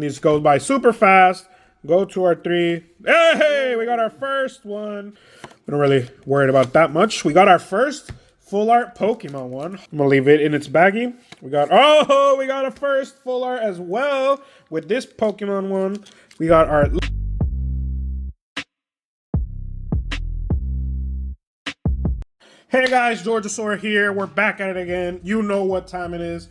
These goes by super fast. Go to our 3. Hey, we got our first one. We're not really worried about that much. We got our first full art Pokemon one. I'm gonna leave it in its baggie. We got a first full art as well with this Pokemon one. We got our Hey guys, Georgiasaur here. We're back at it again. You know what time it is.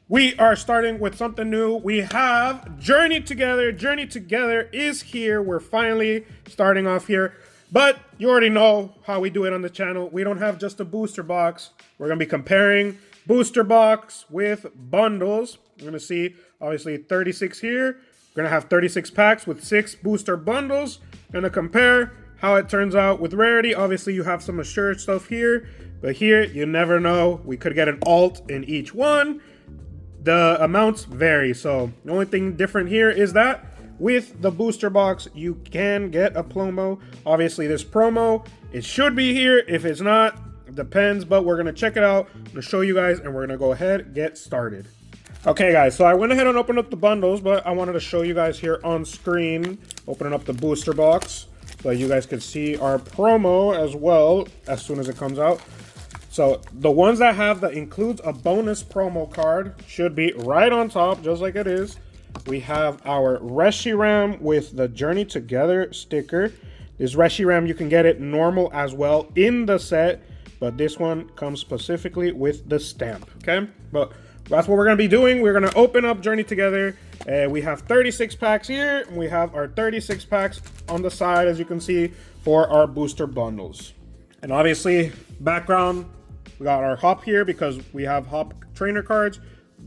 We are starting with something new. We have Journey Together. Journey Together is here. We're finally starting off here. But you already know how we do it on the channel. We don't have just a booster box. We're going to be comparing booster box with bundles. We're going to see, obviously, 36 here. We're going to have 36 packs with 6 booster bundles. Going to compare how it turns out with rarity. Obviously, you have some assured stuff here. But here, you never know. We could get an alt in each one. The amounts vary, so the only thing different here is that with the booster box, you can get a promo. Obviously, this promo, it should be here. If it's not, it depends, but we're going to check it out. I'm going to show you guys, and we're going to go ahead and get started. Okay, guys, so I went ahead and opened up the bundles, but I wanted to show you guys here on screen, opening up the booster box, so you guys could see our promo as well as soon as it comes out. So the ones that includes a bonus promo card should be right on top, just like it is. We have our Reshiram with the Journey Together sticker. This Reshiram, you can get it normal as well in the set, but this one comes specifically with the stamp, okay? But that's what we're going to be doing. We're going to open up Journey Together. We have 36 packs here, and we have our 36 packs on the side, as you can see, for our booster bundles. And obviously, background, we got our Hop here because we have Hop trainer cards.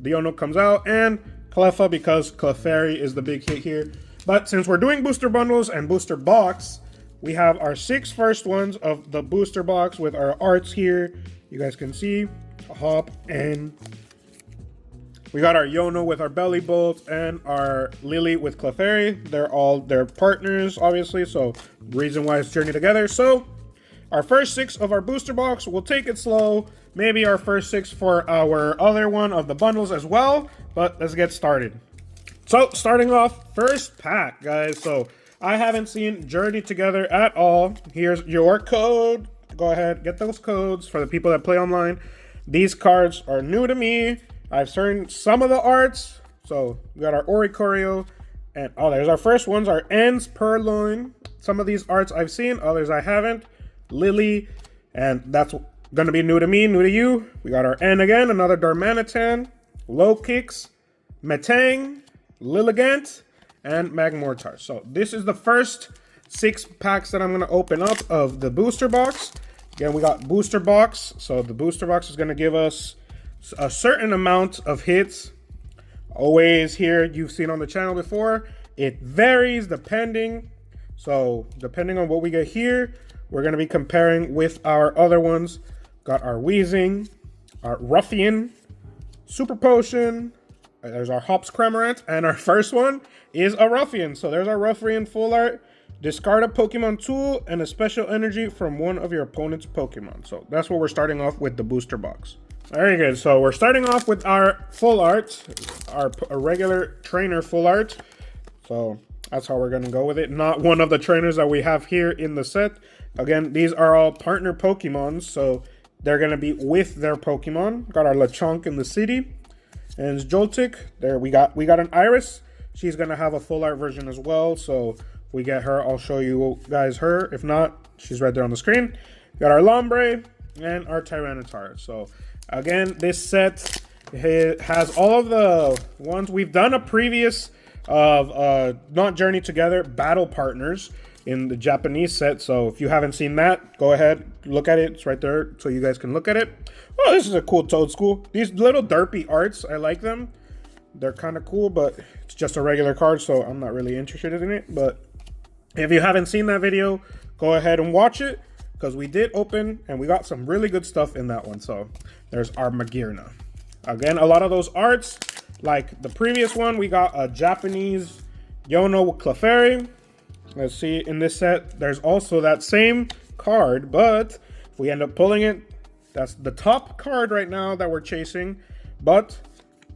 Deono comes out, and Cleffa because Clefairy is the big hit here. But since we're doing booster bundles and booster box, we have our 6 first ones of the booster box with our arts here. You guys can see Hop, and we got our Yono with our Belly Bolt and our Lily with Clefairy. They're partners, obviously, so reason why it's Journey Together. So our first 6 of our booster box, we'll take it slow. Maybe our first 6 for our other one of the bundles as well. But let's get started. So starting off, first pack, guys. So I haven't seen Journey Together at all. Here's your code. Go ahead, get those codes for the people that play online. These cards are new to me. I've seen some of the arts. So we got our Oricorio. And there's our first ones, our Ends Purloin. Some of these arts I've seen, others I haven't. Lily, and that's going to be new to me, new to you. We got our N again, another Darmanitan, Low Kicks, Metang, Lilligant, and Magmortar. So this is the first 6 packs that I'm going to open up of the booster box. Again, we got booster box. So the booster box is going to give us a certain amount of hits. Always here, you've seen on the channel before. It varies depending. So depending on what we get here, we're going to be comparing with our other ones. Got our Weezing, our Ruffian, Super Potion, there's our Hops Cramorant, and our first one is a Ruffian. So there's our Ruffian full art. Discard a Pokemon tool and a special energy from one of your opponent's Pokemon. So that's what we're starting off with the booster box. Very good. So we're starting off with our full art, our regular trainer full art. So that's how we're going to go with it. Not one of the trainers that we have here in the set. Again, these are all partner Pokemons, so they're going to be with their Pokemon. Got our Lechonk in the city. And Joltik. There we got an Iris. She's going to have a full art version as well, so if we get her, I'll show you guys her. If not, she's right there on the screen. Got our Lombre and our Tyranitar. So again, this set has all of the ones. We've done a previous of not Journey Together, Battle Partners in the Japanese set. So if you haven't seen that, go ahead, look at it. It's right there so you guys can look at it. Oh, this is a cool Toadstool. These little derpy arts, I like them. They're kind of cool, but it's just a regular card, so I'm not really interested in it. But if you haven't seen that video, go ahead and watch it, because we did open and we got some really good stuff in that one. So there's our Magearna. Again, a lot of those arts, like the previous one, we got a Japanese Yono with Clefairy. Let's see, in this set, there's also that same card, but if we end up pulling it, that's the top card right now that we're chasing. But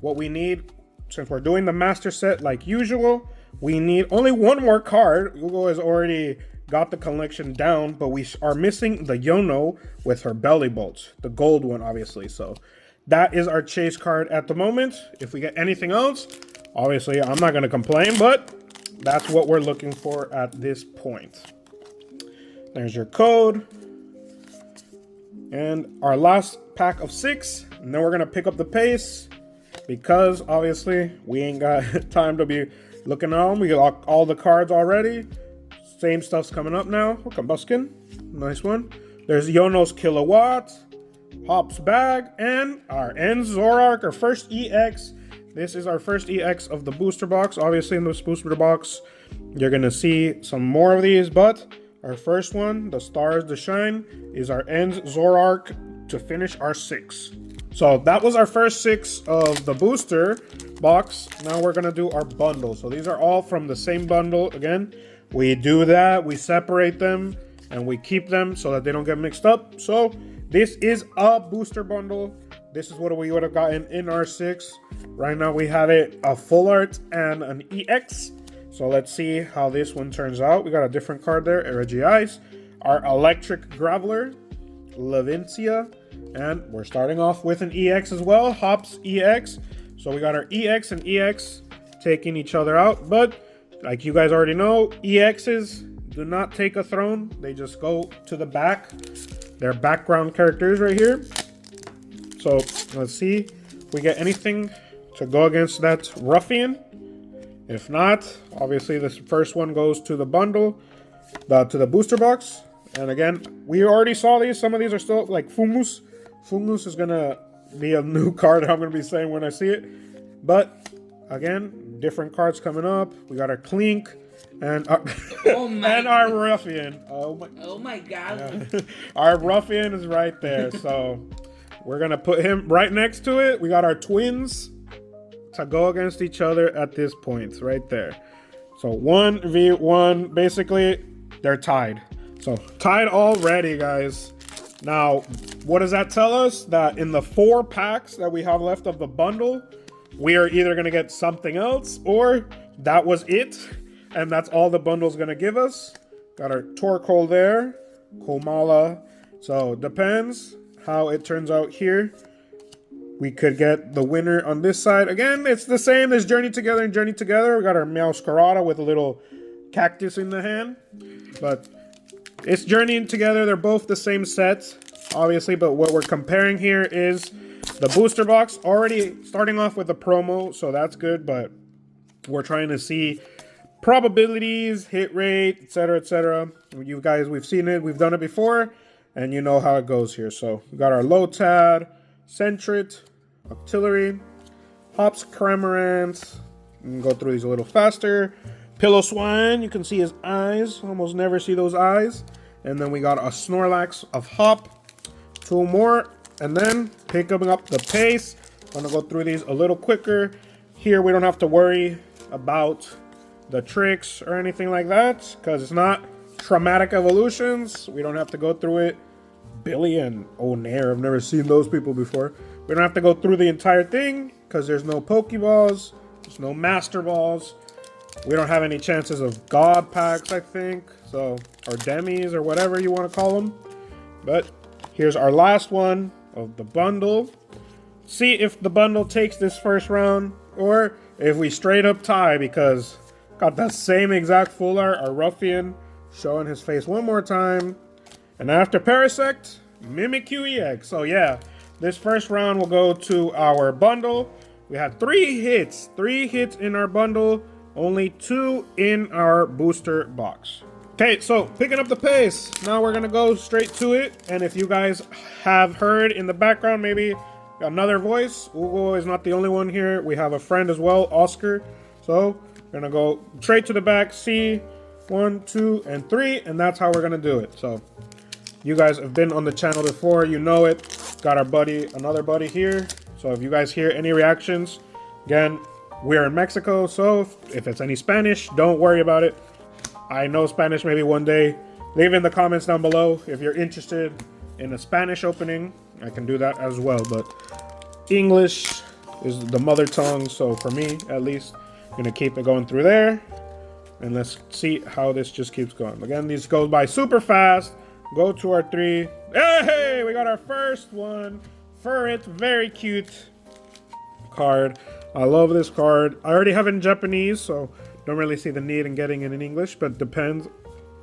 what we need since we're doing the master set like usual, we need only one more card. Hugo has already got the collection down, but we are missing the Yono with her belly bolts, the gold one, obviously. So that is our chase card at the moment. If we get anything else, obviously I'm not going to complain, but that's what we're looking for at this point. There's your code. And our last pack of 6. And then we're going to pick up the pace, because obviously we ain't got time to be looking on. We got all the cards already. Same stuff's coming up now. Oh, Combuskin. Nice one. There's Yono's Kilowatt, Hop's Bag, and our Ends Zoroark, our first EX. This is our first EX of the booster box. Obviously in this booster box, you're going to see some more of these, but our first one, the Stars to Shine, is our Ends Zoroark to finish our 6. So that was our first 6 of the booster box. Now we're going to do our bundle. So these are all from the same bundle. Again, we do that, we separate them, and we keep them so that they don't get mixed up. So this is a booster bundle. This is what we would have gotten in our 6. Right now we have it a full art and an EX. So let's see how this one turns out. We got a different card there, Regice, our Electric Graveler, Lavincia, and we're starting off with an EX as well, Hops EX. So we got our EX and EX taking each other out, but like you guys already know, EXs do not take a throne. They just go to the back. They're background characters right here. So let's see if we get anything to go against that Ruffian. If not, obviously this first one goes to the bundle, to the booster box. And again, we already saw these. Some of these are still like Fumus. Fumus is going to be a new card I'm going to be saying when I see it. But again, different cards coming up. We got our Clink and our, and our Ruffian. Oh my god. Yeah. Our Ruffian is right there. So we're going to put him right next to it. We got our twins to go against each other at this point right there. So 1v1, basically they're tied. So tied already, guys. Now, what does that tell us? That in the 4 packs that we have left of the bundle, we are either going to get something else, or that was it, and that's all the bundle's going to give us. Got our Torkoal there, Komala. So depends how it turns out here. We could get the winner on this side. Again, it's the same. There's Journey Together and Journey Together. We got our Meowscarada with a little cactus in the hand. But it's Journeying Together. They're both the same set, obviously. But what we're comparing here is the booster box. Already starting off with a promo, so that's good. But we're trying to see probabilities, hit rate, etc., etc. You guys, we've seen it. We've done it before. And you know how it goes here. So we got our Lotad, Sentret, Octillery, Hops Cramorant. We can go through these a little faster. Piloswine, you can see his eyes. Almost never see those eyes. And then we got a Snorlax of Hop. 2 more. And then picking up the pace. I'm going to go through these a little quicker. Here we don't have to worry about the tricks or anything like that, because it's not Traumatic Evolutions. We don't have to go through it. Billy and Onair, I've never seen those people before. We don't have to go through the entire thing because there's no Pokeballs, there's no Master Balls. We don't have any chances of God Packs, I think. So, or Demis or whatever you want to call them. But here's our last one of the bundle. See if the bundle takes this first round or if we straight up tie, because got that same exact full art, our Ruffian showing his face one more time. And after Parasect, Mimikyu EX. So yeah, this first round will go to our bundle. We had 3 hits. 3 hits in our bundle. Only 2 in our booster box. Okay, so picking up the pace. Now we're going to go straight to it. And if you guys have heard in the background, maybe another voice. Hugo is not the only one here. We have a friend as well, Oscar. So we're going to go straight to the back. C, 1, 2, and 3. And that's how we're going to do it. So you guys have been on the channel before, you know it. Got our buddy, another buddy here. So if you guys hear any reactions, again, we're in Mexico, so if it's any Spanish, don't worry about it. I know Spanish maybe one day. Leave in the comments down below if you're interested in a Spanish opening. I can do that as well, but English, is the mother tongue. So for me, at least, I'm gonna keep it going through there. And let's see how this just keeps going. Again, these goes by super fast. Go to our 3. Hey, we got our first one. Furret, very cute card. I love this card. I already have it in Japanese, so don't really see the need in getting it in English, but depends.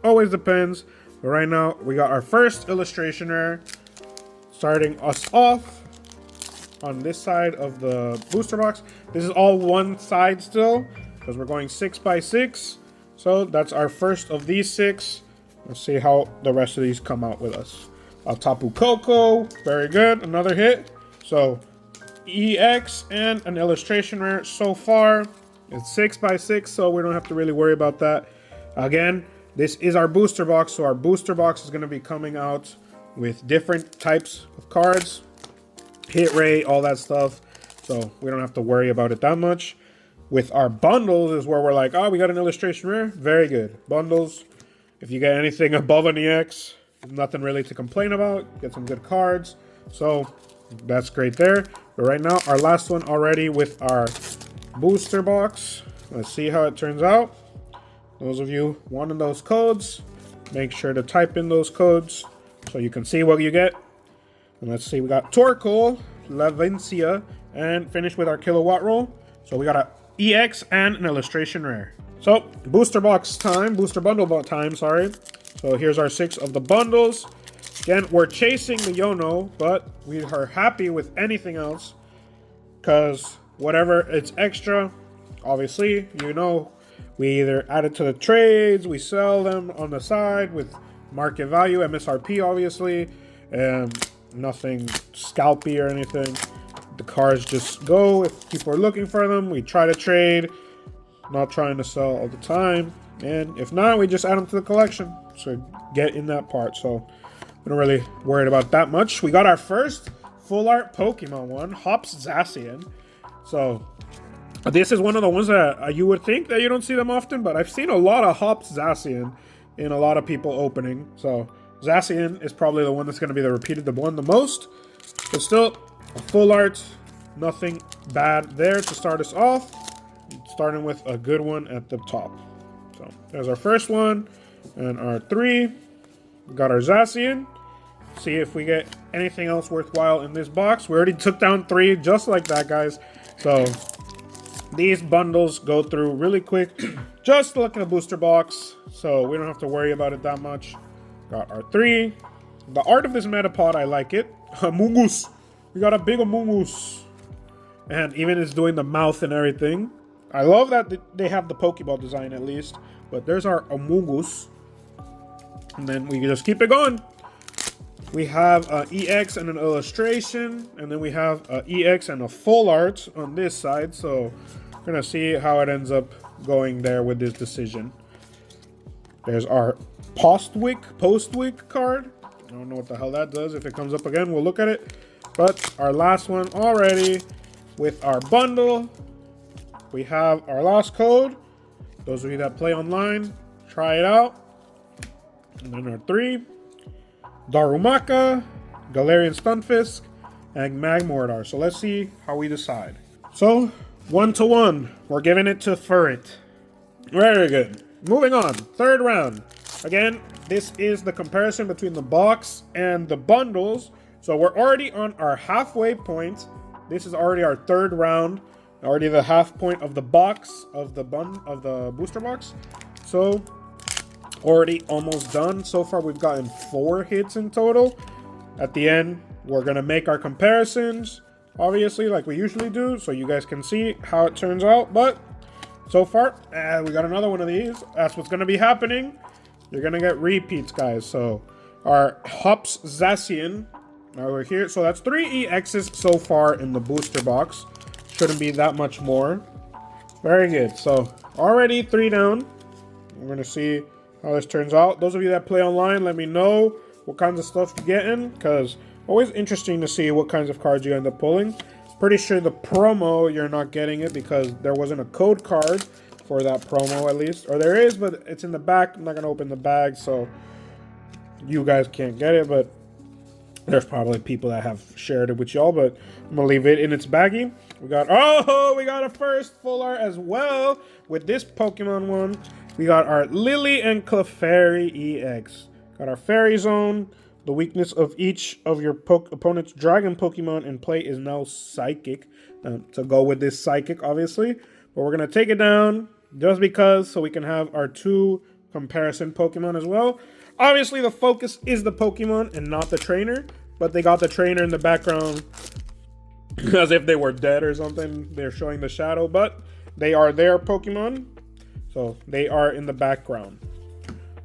Always depends. But right now, we got our first illustration rare, starting us off on this side of the booster box. This is all one side still, because we're going 6x6. So that's our first of these 6. Let's see how the rest of these come out with us. Tapu Koko, very good, another hit. So EX and an illustration rare so far. It's 6x6, so we don't have to really worry about that. Again, this is our booster box, so our booster box is going to be coming out with different types of cards, hit rate, all that stuff. So we don't have to worry about it that much. With our bundles is where we're like, oh, we got an illustration rare. Very good. Bundles, if you get anything above an EX, nothing really to complain about. Get some good cards. So that's great there. But right now, our last one already with our booster box. Let's see how it turns out. Those of you wanting those codes, make sure to type in those codes so you can see what you get. And let's see, we got Torkoal, Lavencia, and finish with our kilowatt roll. So we got a EX and an illustration rare. So booster box time, booster bundle time, sorry. So here's our 6 of the bundles. Again, we're chasing the Yono, but we are happy with anything else because whatever it's extra, obviously, you know, we either add it to the trades, we sell them on the side with market value, MSRP, obviously, nothing scalpy or anything. The cards just go if people are looking for them. We try to trade, not trying to sell all the time. And if not, we just add them to the collection. So get in that part. So we're not really worried about that much. We got our first full art Pokemon one, Hops Zacian. So this is one of the ones that you would think that you don't see them often, but I've seen a lot of Hops Zacian in a lot of people opening. So Zacian is probably the one that's going to be the repeated one the most. But still, a full art, nothing bad there to start us off. Starting with a good one at the top. So there's our first one and our 3. We got our Zacian. See if we get anything else worthwhile in this box. We already took down 3 just like that, guys. So these bundles go through really quick. Just look at the booster box, so we don't have to worry about it that much. Got our 3. The art of this Metapod, I like it. Amoonguss. We got a big Amoonguss. And even it's doing the mouth and everything. I love that they have the Pokeball design at least. But there's our Amoonguss. And then we just keep it going. We have an EX and an illustration. And then we have an EX and a full art on this side. So we're going to see how it ends up going there with this decision. There's our Postwick card. I don't know what the hell that does. If it comes up again, we'll look at it. But our last one already with our bundle. We have our last code. Those of you that play online, try it out. And then our 3. Darumaka, Galarian Stunfisk, and Magmortar. So let's see how we decide. So 1-1. We're giving it to Furret. Very good. Moving on. 3rd round. Again, this is the comparison between the box and the bundles. So we're already on our halfway point. This is already our 3rd round. Already the half point of the box of the booster box. So already almost done. So far we've gotten 4 hits in total. At the end, we're gonna make our comparisons, obviously, like we usually do, so you guys can see how it turns out. But so far, we got another one of these. That's what's gonna be happening. You're gonna get repeats, guys. So our Hops Zacian over here. So that's 3 EXs so far in the booster box. Shouldn't be that much more. Very good. So already 3 down. We're gonna see how this turns out. Those of you that play online, let me know what kinds of stuff you're getting, because always interesting to see what kinds of cards you end up pulling. Pretty sure the promo, you're not getting it because there wasn't a code card for that promo, at least. Or there is, but it's in the back. I'm not going to open the bag, so you guys can't get it, but there's probably people that have shared it with y'all, but I'm going to leave it in its baggie. We got a first full art as well with this Pokemon one. We got our Lily and Clefairy EX. Got our Fairy Zone. The weakness of each of your opponent's Dragon Pokemon in play is now Psychic. To go with this Psychic, obviously. But we're going to take it down just because, so we can have our 2 comparison Pokemon as well. Obviously, the focus is the Pokemon and not the trainer. But they got the trainer in the background as if they were dead or something. They're showing the shadow, but they are their Pokemon. So they are in the background.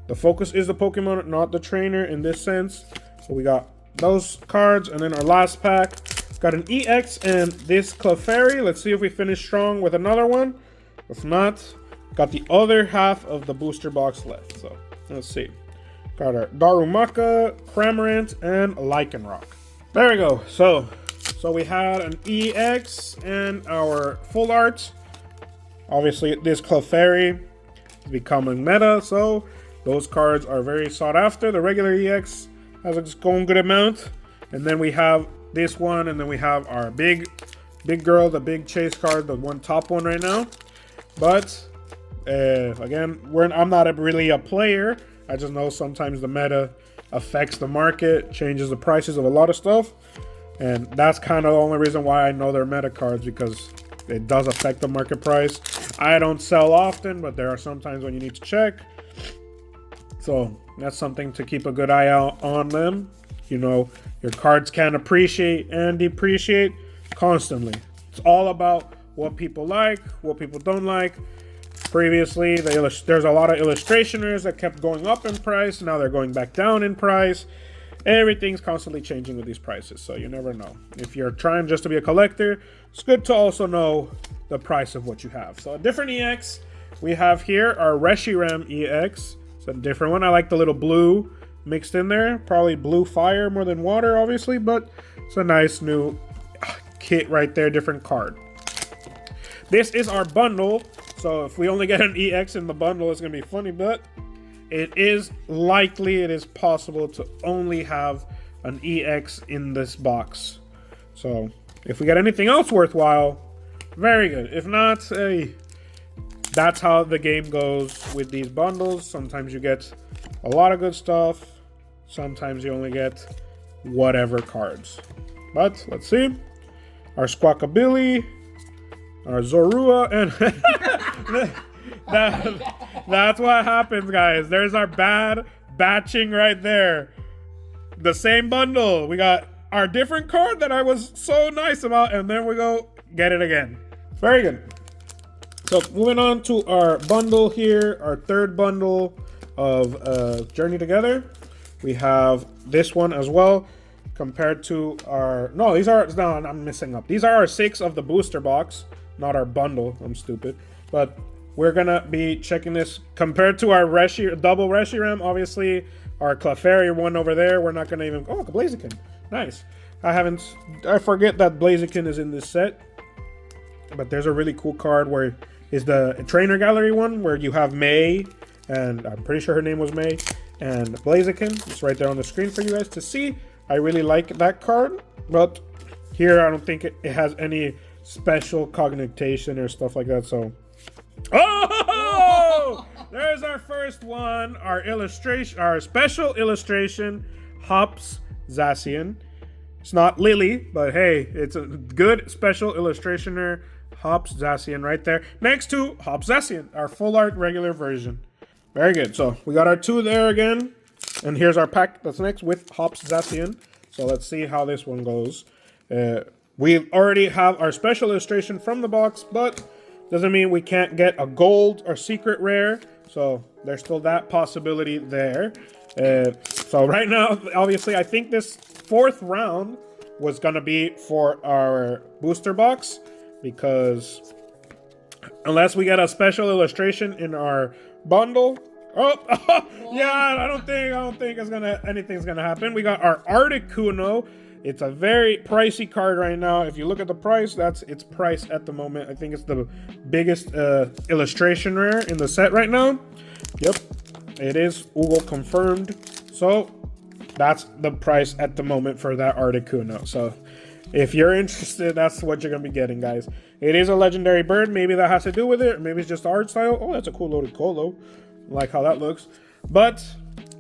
The focus is the Pokemon, not the trainer in this sense. So we got those cards. And then our last pack. Got an EX and this Clefairy. Let's see if we finish strong with another one. If not, got the other half of the booster box left. So let's see. Got our Darumaka, Cramorant, and Lycanroc. There we go. So we had an EX and our full art. Obviously, this Clefairy is becoming meta, so those cards are very sought after. The regular EX has a good amount. And then we have this one, and then we have our big girl, the big chase card, the top one right now. But again, I'm not really a player. I just know sometimes the meta affects the market, changes the prices of a lot of stuff. And that's kind of the only reason why I know they're meta cards, because it does affect the market price. I don't sell often, but there are some times when you need to check. So that's something to keep a good eye out on them. You know, your cards can appreciate and depreciate constantly. It's all about what people like, what people don't like. Previously, there's a lot of illustrationers that kept going up in price. Now they're going back down in price. Everything's constantly changing with these prices, so you never know. If you're trying just to be a collector, it's good to also know the price of what you have. So a different EX we have here, our Reshiram EX. It's a different one. I like the little blue mixed in there. Probably blue fire more than water, obviously, but it's a nice new kit right there, different card. This is our bundle. So if we only get an EX in the bundle, it's going to be funny, but it is possible to only have an EX in this box. So if we get anything else worthwhile, very good. If not, hey, that's how the game goes with these bundles. Sometimes you get a lot of good stuff. Sometimes you only get whatever cards. But let's see. Our Squawkabilly, our Zorua, and that's what happens, guys. There's our bad batching right there. The same bundle. We got our different card that I was so nice about, and then we go get it again. Very good. So moving on to our bundle here, our third bundle of Journey Together. We have this one as well. Compared to our... No, I'm messing up. These are our 6 of the booster box, not our bundle. I'm stupid. But we're going to be checking this. Compared to our double Reshiram, obviously, our Clefairy one over there, we're not going to even... Oh, Blaziken. Nice. I forget that Blaziken is in this set. But there's a really cool card where is the Trainer Gallery one, where you have May, and I'm pretty sure her name was May, and Blaziken. It's right there on the screen for you guys to see. I really like that card, but here I don't think it has any special cognition or stuff like that, so... Oh! There's our first one, our special illustration, Hops Zacian. It's not Lily, but hey, it's a good special illustrationer, Hops Zacian right there, next to Hops Zacian, our full art regular version. Very good, so we got our 2 there again. And here's our pack that's next with Hops Zacian. So let's see how this one goes. We already have our special illustration from the box, but doesn't mean we can't get a gold or secret rare. So there's still that possibility there. So right now, obviously, I think this 4th round was going to be for our booster box, because unless we get a special illustration in our bundle... Oh, yeah, I don't think anything's gonna happen. We got our Articuno. It's a very pricey card right now. If you look at the price, that's its price at the moment. I think it's the biggest illustration rare in the set right now. Yep, it is Google confirmed. So that's the price at the moment for that Articuno. So If you're interested, that's what you're going to be getting, guys. It is a legendary bird. Maybe that has to do with it. Or maybe it's just art style. Oh, that's a cool loaded Colo. I like how that looks. But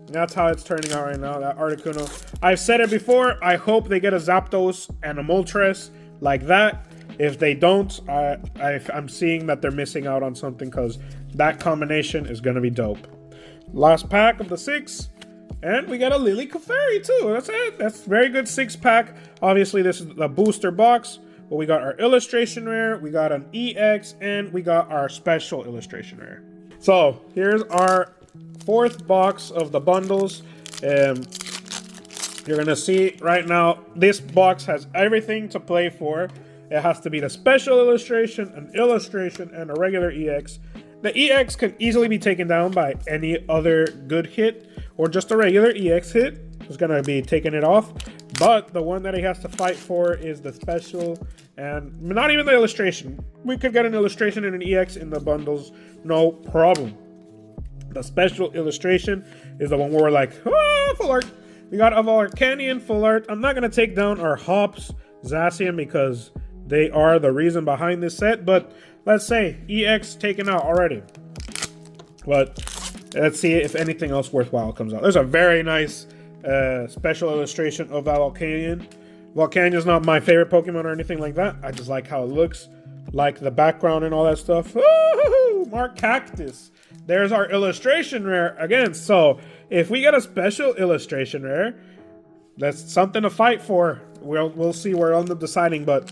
that's how it's turning out right now, that Articuno. I've said it before. I hope they get a Zapdos and a Moltres like that. If they don't, I'm seeing that they're missing out on something, because that combination is going to be dope. Last pack of the 6. And we got a Lily Clefairy too. That's it. That's very good 6-pack. Obviously, this is the booster box. But we got our illustration rare, we got an EX, and we got our special illustration rare. So here's our 4th box of the bundles. You're gonna see right now, this box has everything to play for. It has to be the special illustration, an illustration, and a regular EX. The EX can easily be taken down by any other good hit, or just a regular EX hit is going to be taking it off. But the one that he has to fight for is the special, and not even the illustration. We could get an illustration and an EX in the bundles, no problem. The special illustration is the one where we're like, ah, full art. We got a Volcanion full art. I'm not going to take down our Hops Zacian because they are the reason behind this set, but let's say EX taken out already. But let's see if anything else worthwhile comes out. There's a very nice special illustration of Volcanion. Volcanion is not my favorite Pokemon or anything like that. I just like how it looks, like the background and all that stuff. Woo-hoo-hoo! Mark Cactus. There's our illustration rare again. So if we get a special illustration rare, that's something to fight for. We'll see. We're on the deciding, but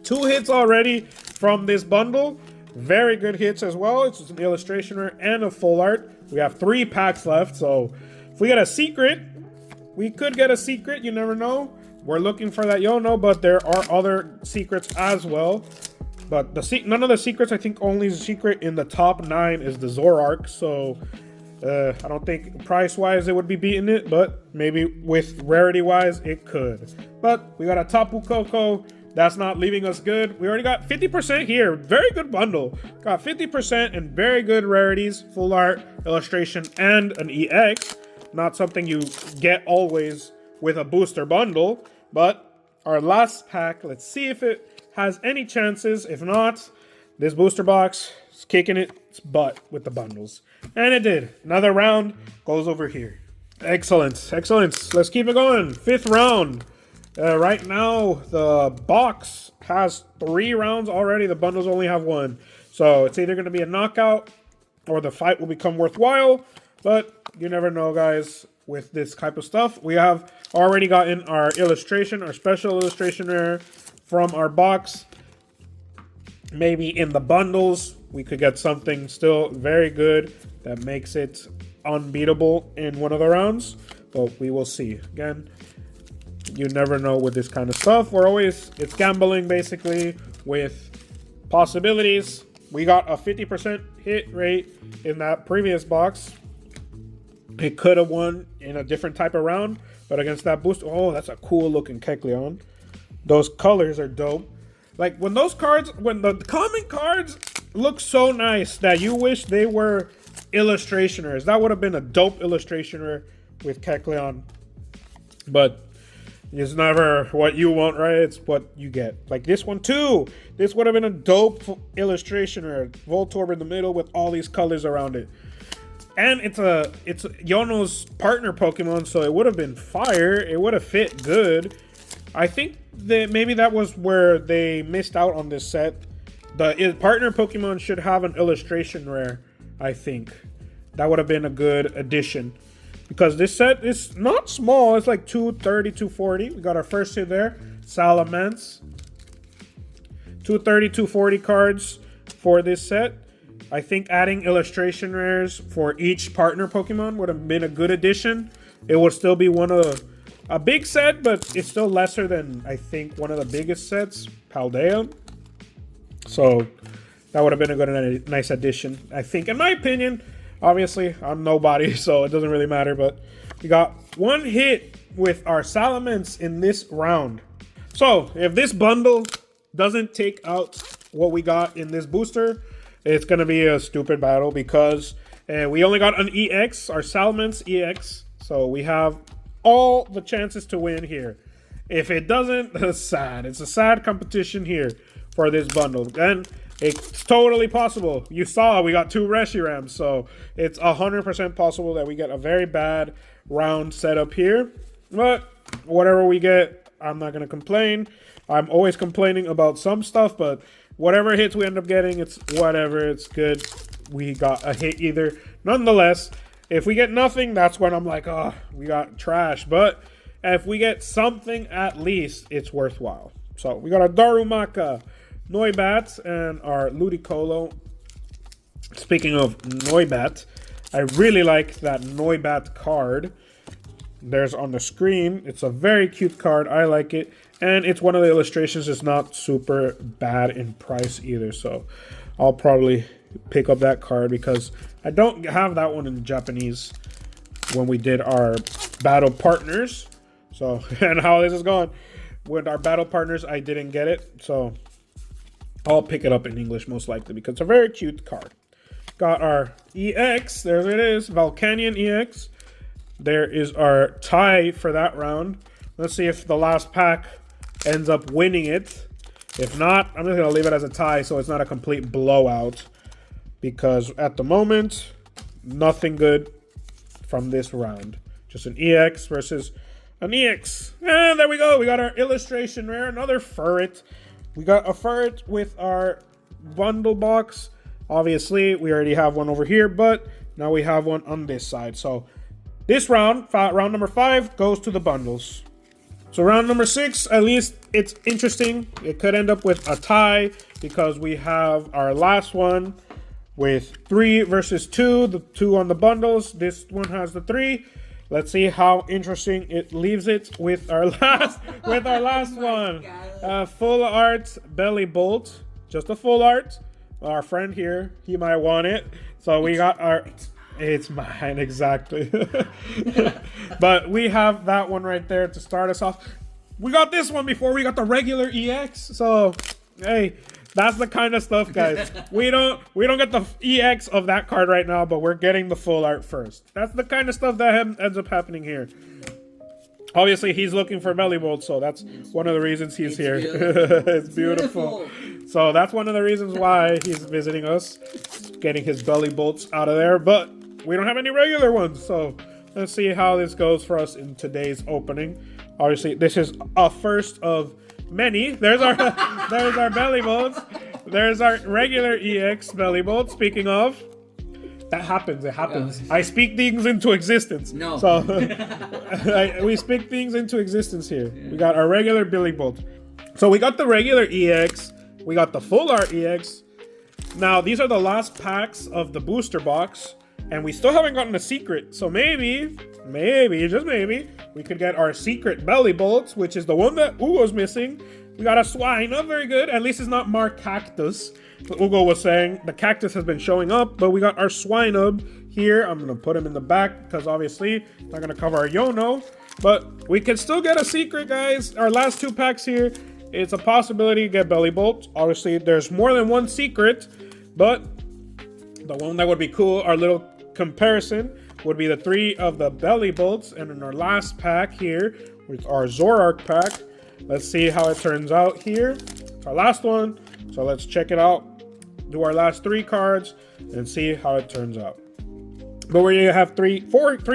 2 hits already from this bundle. Very good hits as well. It's an illustration rare and a full art. We have 3 packs left, so if we get a secret, we could get a secret. You never know. We're looking for that Yono, but there are other secrets as well. But none of the secrets, I think only the secret in the top 9 is the Zoroark. So I don't think price-wise it would be beating it, but maybe with rarity-wise it could. But we got a Tapu Koko. That's not leaving us good. We already got 50% here. Very good bundle. Got 50% and very good rarities. Full art, illustration, and an EX. Not something you get always with a booster bundle. But our last pack, let's see if it has any chances. If not, this booster box is kicking its butt with the bundles. And it did. Another round goes over here. Excellent. Excellent. Let's keep it going. 5th round. Right now, the box has 3 rounds already. The bundles only have 1. So it's either going to be a knockout or the fight will become worthwhile. But you never know, guys, with this type of stuff. We have already gotten our illustration, our special illustration rare from our box. Maybe in the bundles, we could get something still very good that makes it unbeatable in one of the rounds. But we will see. Again, you never know with this kind of stuff. It's gambling basically with possibilities. We got a 50% hit rate in that previous box. It could have won in a different type of round, but against that boost, oh, that's a cool looking Kecleon. Those colors are dope. Like when the common cards look so nice that you wish they were illustrationers. That would have been a dope illustrationer with Kecleon. But it's never what you want, right? It's what you get. Like this one too. This would have been a dope illustration or Voltorb in the middle with all these colors around it. And it's Yono's partner Pokemon, so it would have been fire. It would have fit good. I think that maybe that was where they missed out on this set. The partner Pokemon should have an illustration rare, I think. That would have been a good addition. Because this set is not small. It's like 230, 240. We got our first hit there. Salamence. 230, 240 cards for this set. I think adding illustration rares for each partner Pokemon would have been a good addition. It would still be a big set, but it's still lesser than, I think, one of the biggest sets, Paldea. So that would have been a nice addition, I think, in my opinion. Obviously, I'm nobody, so it doesn't really matter. But we got 1 hit with our Salamence in this round. So if this bundle doesn't take out what we got in this booster, it's going to be a stupid battle because we only got an EX, our Salamence EX. So we have all the chances to win here. If it doesn't, it's sad. It's a sad competition here for this bundle. And it's totally possible. You saw we got 2 Reshirams, so it's 100% possible that we get a very bad round setup here. But whatever we get, I'm not going to complain. I'm always complaining about some stuff, but whatever hits we end up getting, it's whatever. It's good. We got a hit either. Nonetheless, if we get nothing, that's when I'm like, oh, we got trash. But if we get something at least, it's worthwhile. So we got our Darumaka, Noibat, and our Ludicolo. Speaking of Noibat, I really like that Noibat card. There's on the screen. It's a very cute card. I like it. And it's one of the illustrations. It's not super bad in price either. So I'll probably pick up that card because I don't have that one in Japanese when we did our battle partners. So, and how this is going. With our battle partners, I didn't get it. So I'll pick it up in English most likely because it's a very cute card. Got our EX. There it is. Volcanion EX. There is our tie for that round. Let's see if the last pack ends up winning it. If not, I'm just going to leave it as a tie so it's not a complete blowout. Because at the moment, nothing good from this round. Just an EX versus an EX. And there we go. We got our illustration rare. Another Furret. We got a Furret with our bundle box. Obviously, we already have one over here, but now we have one on this side. So this round, round number 5, goes to the bundles. So round number 6, at least it's interesting. It could end up with a tie because we have our last one with 3 versus 2. The 2 on the bundles. This one has the 3. Let's see how interesting it leaves it with our last one. Full art Bellibolt. Just a full art. Our friend here, he might want it. So we got our... It's mine, exactly. But we have that one right there to start us off. We got this one before we got the regular EX. So, hey, that's the kind of stuff, guys. We don't get the EX of that card right now, but we're getting the full art first. That's the kind of stuff that ends up happening here. Obviously, he's looking for Bellibolt, so that's one of the reasons he's here. It's beautiful. So that's one of the reasons why he's visiting us, getting his Bellibolts out of there. But we don't have any regular ones, so let's see how this goes for us in today's opening. Obviously, this is a first of many. There's our there's our Bellibolts. There's our regular EX Bellibolt. Speaking of, that happens. It happens. I speak things into existence. No. So we speak things into existence here. Yeah. We got our regular Bellibolt. So we got the regular EX. We got the full art EX. Now these are the last packs of the booster box. And we still haven't gotten a secret. So maybe, just maybe, we could get our secret Bellibolt, which is the one that Ugo's missing. We got a Swinub, very good. At least it's not Marcactus. What Ugo was saying, the cactus has been showing up, but we got our Swinub here. I'm going to put him in the back because obviously not going to cover our Yono. But we can still get a secret, guys. Our last 2 packs here, it's a possibility to get Bellibolt. Obviously, there's more than one secret, but the one that would be cool, our little comparison, would be the 3 of the Bellibolts. And in our last pack here, with our Zoroark pack, let's see how it turns out here. It's our last one, so let's check it out. Do our last 3 cards and see how it turns out. But we're gonna have 3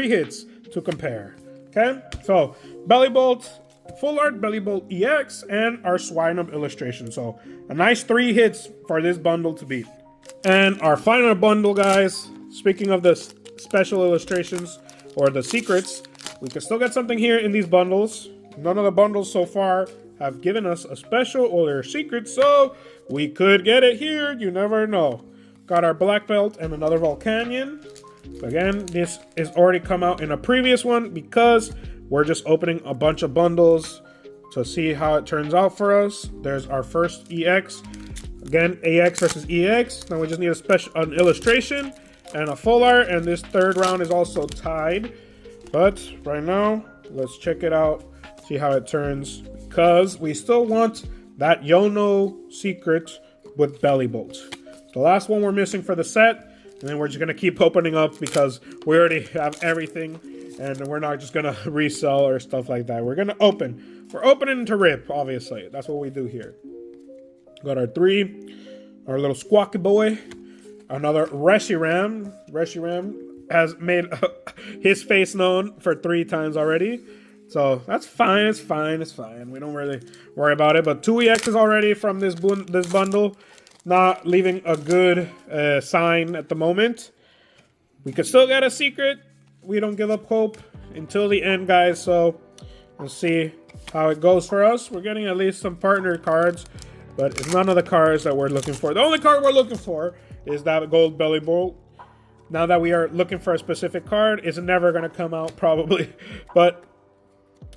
hits to compare. Okay, so Bellibolt, full art Bellibolt EX, and our Swinub illustration. So a nice 3 hits for this bundle to beat. And our final bundle, guys. Speaking of the special illustrations or the secrets, we can still get something here in these bundles. None of the bundles so far have given us a special or their secret, so we could get it here. You never know. Got our Black Belt and another Volcanion. Again, this is already come out in a previous one because we're just opening a bunch of bundles to see how it turns out for us. There's our first EX. Again, AX versus EX. Now we just need an illustration and a full art, and this 3rd round is also tied. But right now, let's check it out, see how it turns, because we still want that Yono secret with Bellibolt. The last one we're missing for the set, and then we're just going to keep opening up because we already have everything and we're not just gonna resell or stuff like that. We're gonna open. We're opening to rip, obviously. That's what we do here. Got our 3, our little squawky boy, another Reshiram. Reshiram has made his face known for 3 times already. So that's fine, it's fine, it's fine. We don't really worry about it. But 2 EXs already from this bundle. Not leaving a good sign at the moment. We could still get a secret. We don't give up hope until the end, guys. So we'll see how it goes for us. We're getting at least some partner cards, but it's none of the cards that we're looking for. The only card we're looking for is that gold belly bolt. Now that we are looking for a specific card, it's never going to come out probably. But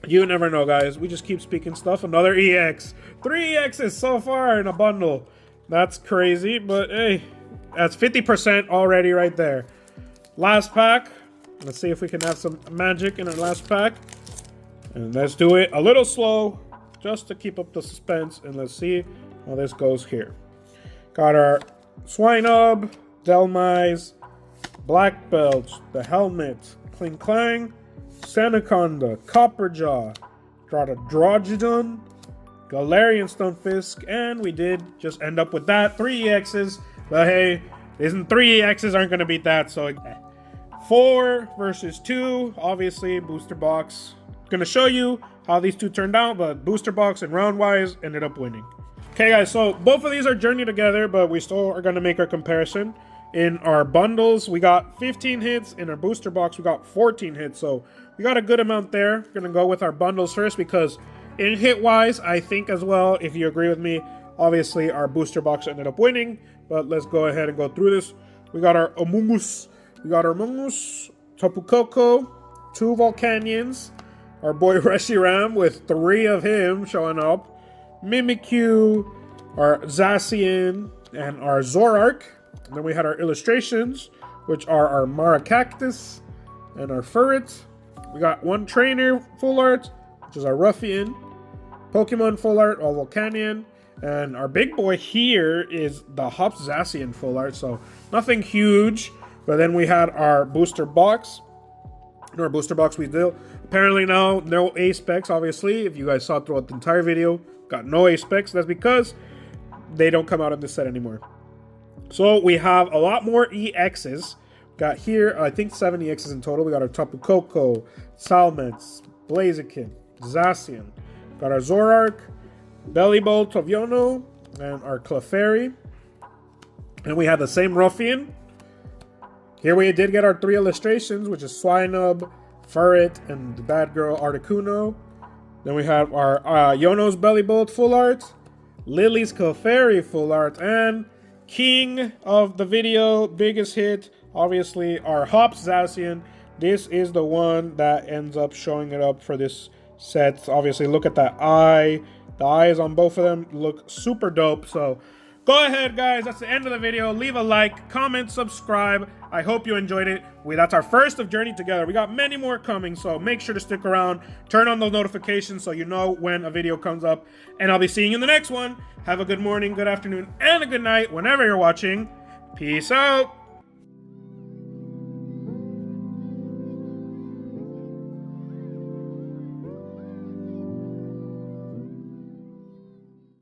you never know, guys. We just keep speaking stuff. Another EX. 3 EXs so far in a bundle. That's crazy, but hey, that's 50% already right there. Last pack. Let's see if we can have some magic in our last pack. And let's do it a little slow, just to keep up the suspense. And let's see how this goes here. Got our Swinub, Delmise, Black Belt, the Helmet, Kling Clang, Sanaconda, Copperjaw, got a Drogodon, Galarian Stunfisk, and we did just end up with that. 3 EXs, but hey, 3 EXs aren't going to beat that, so 4 versus 2, obviously, booster box. Going to show you how these 2 turned out, but booster box and round-wise ended up winning. Okay, guys, so both of these are journey together, but we still are going to make our comparison. In our bundles, we got 15 hits. In our booster box, we got 14 hits, so we got a good amount there. We're going to go with our bundles first because in hit-wise, I think as well, if you agree with me, obviously our booster box ended up winning, but let's go ahead and go through this. We got our Amoonguss. We got our Amoonguss, Tapu Koko, 2 Volcanions, our boy Reshiram with 3 of him showing up, Mimikyu, our Zacian, and our Zoroark. And then we had our illustrations, which are our Maracactus and our Furret. We got 1 trainer full art, which is our Ruffian, Pokemon full art, all Volcanion, and our big boy here is the Hops Zacian full art, so nothing huge. But then we had our booster box. In our booster box we do apparently now no A specs, obviously. If you guys saw throughout the entire video, got no A specs. That's because they don't come out in this set anymore. So we have a lot more EXs. Got here, I think 7 EXs in total. We got our Tapu Koko, Salmets, Blaziken, Zacian. Got our Zoroark, Bellibolt of Yono, and our Clefairy. And we had the same Ruffian. Here we did get our 3 illustrations, which is Swinub, Furret, and the bad girl Articuno. Then we have our Yono's Bellibolt full art, Lily's Clefairy full art, and king of the video, biggest hit, obviously our Hops Zacian. This is the one that ends up showing it up for this set. Obviously, look at that eye. The eyes on both of them look super dope. So go ahead, guys. That's the end of the video. Leave a like, comment, subscribe. I hope you enjoyed it. That's our first of Journey Together. We got many more coming, so make sure to stick around. Turn on those notifications so you know when a video comes up. And I'll be seeing you in the next one. Have a good morning, good afternoon, and a good night whenever you're watching. Peace out.